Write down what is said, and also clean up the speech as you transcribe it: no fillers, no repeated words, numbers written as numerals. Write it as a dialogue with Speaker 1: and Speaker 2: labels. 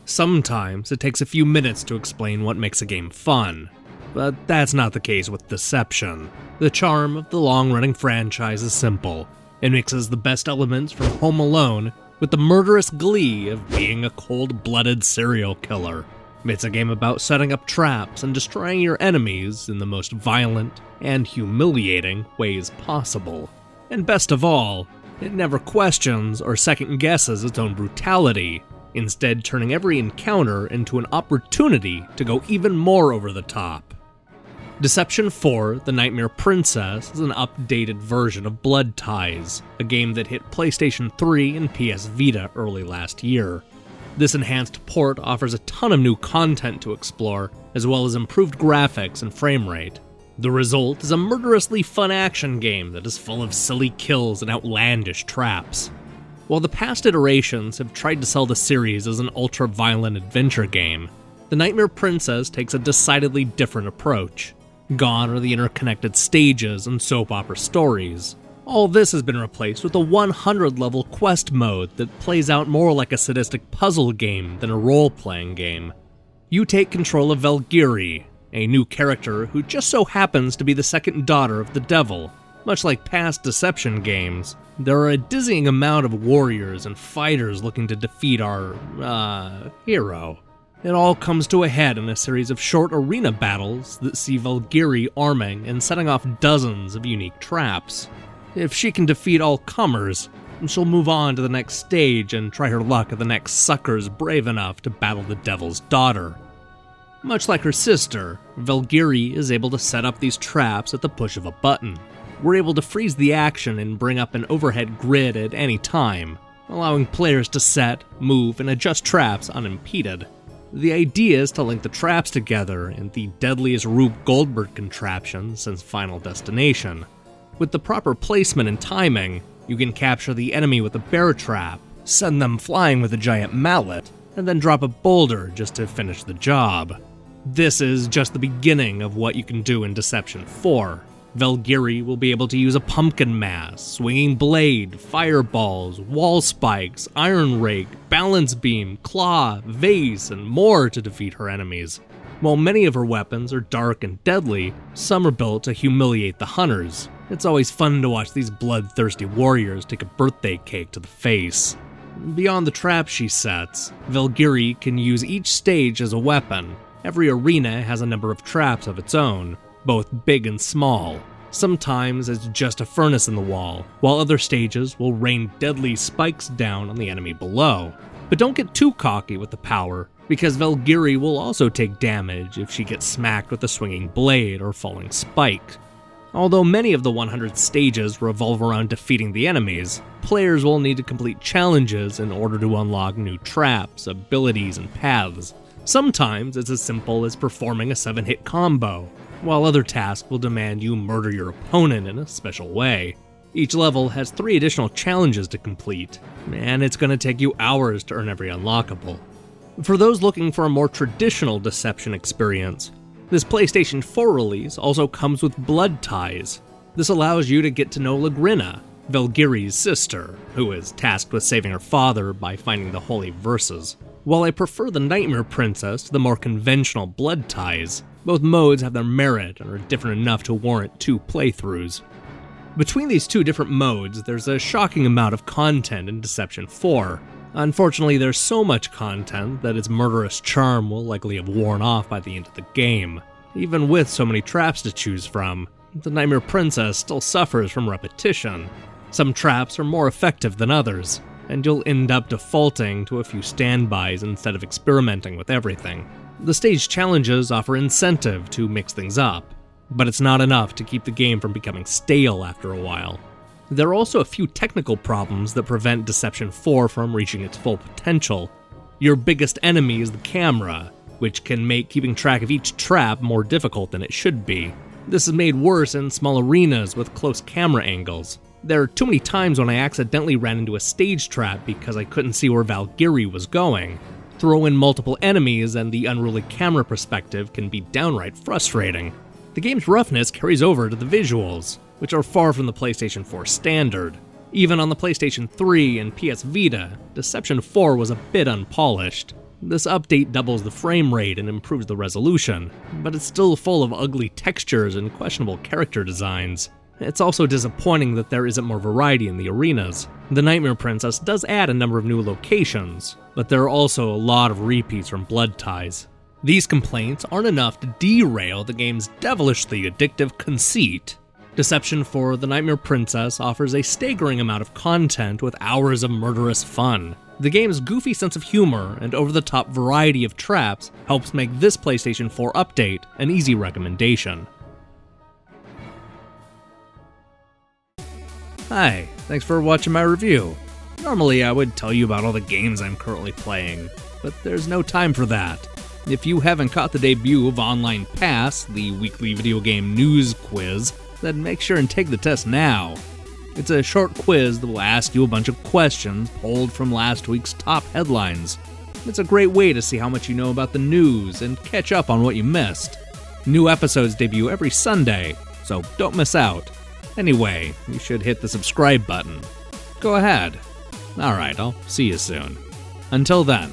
Speaker 1: Sometimes it takes a few minutes to explain what makes a game fun, but that's not the case with Deception. The charm of the long-running franchise is simple. It mixes the best elements from Home Alone with the murderous glee of being a cold-blooded serial killer. It's a game about setting up traps and destroying your enemies in the most violent and humiliating ways possible. And best of all, it never questions or second-guesses its own brutality, instead turning every encounter into an opportunity to go even more over the top. Deception 4: The Nightmare Princess is an updated version of Blood Ties, a game that hit PlayStation 3 and PS Vita early last year. This enhanced port offers a ton of new content to explore, as well as improved graphics and frame rate. The result is a murderously fun action game that is full of silly kills and outlandish traps. While the past iterations have tried to sell the series as an ultra-violent adventure game, The Nightmare Princess takes a decidedly different approach. Gone are the interconnected stages and soap opera stories. All this has been replaced with a 100-level quest mode that plays out more like a sadistic puzzle game than a role-playing game. You take control of Valkyrie, a new character who just so happens to be the second daughter of the devil. Much like past Deception games, there are a dizzying amount of warriors and fighters looking to defeat our, hero. It all comes to a head in a series of short arena battles that see Valkyrie arming and setting off dozens of unique traps. If she can defeat all comers, she'll move on to the next stage and try her luck at the next suckers brave enough to battle the devil's daughter. Much like her sister, Valkyrie is able to set up these traps at the push of a button. We're able to freeze the action and bring up an overhead grid at any time, allowing players to set, move, and adjust traps unimpeded. The idea is to link the traps together in the deadliest Rube Goldberg contraption since Final Destination. With the proper placement and timing, you can capture the enemy with a bear trap, send them flying with a giant mallet, and then drop a boulder just to finish the job. This is just the beginning of what you can do in Deception 4. Valkyrie will be able to use a pumpkin mass, swinging blade, fireballs, wall spikes, iron rake, balance beam, claw, vase, and more to defeat her enemies. While many of her weapons are dark and deadly, some are built to humiliate the hunters. It's always fun to watch these bloodthirsty warriors take a birthday cake to the face. Beyond the traps she sets, Valkyrie can use each stage as a weapon. Every arena has a number of traps of its own, both big and small. Sometimes it's just a furnace in the wall, while other stages will rain deadly spikes down on the enemy below. But don't get too cocky with the power, because Valkyrie will also take damage if she gets smacked with a swinging blade or falling spike. Although many of the 100 stages revolve around defeating the enemies, players will need to complete challenges in order to unlock new traps, abilities, and paths. Sometimes it's as simple as performing a 7-hit combo, while other tasks will demand you murder your opponent in a special way. Each level has 3 additional challenges to complete, and it's going to take you hours to earn every unlockable. For those looking for a more traditional Deception experience, this PlayStation 4 release also comes with Blood Ties. This allows you to get to know Lagrina, Valkyrie's sister, who is tasked with saving her father by finding the holy verses. While I prefer the Nightmare Princess to the more conventional Blood Ties, both modes have their merit and are different enough to warrant 2 playthroughs. Between these 2 different modes, there's a shocking amount of content in Deception 4. Unfortunately, there's so much content that its murderous charm will likely have worn off by the end of the game. Even with so many traps to choose from, the Nightmare Princess still suffers from repetition. Some traps are more effective than others, and you'll end up defaulting to a few standbys instead of experimenting with everything. The stage challenges offer incentive to mix things up, but it's not enough to keep the game from becoming stale after a while. There are also a few technical problems that prevent Deception 4 from reaching its full potential. Your biggest enemy is the camera, which can make keeping track of each trap more difficult than it should be. This is made worse in small arenas with close camera angles. There are too many times when I accidentally ran into a stage trap because I couldn't see where Valkyrie was going. Throw in multiple enemies and the unruly camera perspective can be downright frustrating. The game's roughness carries over to the visuals, which are far from the PlayStation 4 standard. Even on the PlayStation 3 and PS Vita, Deception 4 was a bit unpolished. This update doubles the frame rate and improves the resolution, but it's still full of ugly textures and questionable character designs. It's also disappointing that there isn't more variety in the arenas. The Nightmare Princess does add a number of new locations, but there are also a lot of repeats from Blood Ties. These complaints aren't enough to derail the game's devilishly addictive conceit. Deception for the Nightmare Princess offers a staggering amount of content with hours of murderous fun. The game's goofy sense of humor and over-the-top variety of traps helps make this PlayStation 4 update an easy recommendation. Hi, thanks for watching my review. Normally I would tell you about all the games I'm currently playing, but there's no time for that. If you haven't caught the debut of Online Pass, the weekly video game news quiz, then make sure and take the test now. It's a short quiz that will ask you a bunch of questions pulled from last week's top headlines. It's a great way to see how much you know about the news and catch up on what you missed. New episodes debut every Sunday, so don't miss out. Anyway, you should hit the subscribe button. Go ahead. Alright, I'll see you soon. Until then,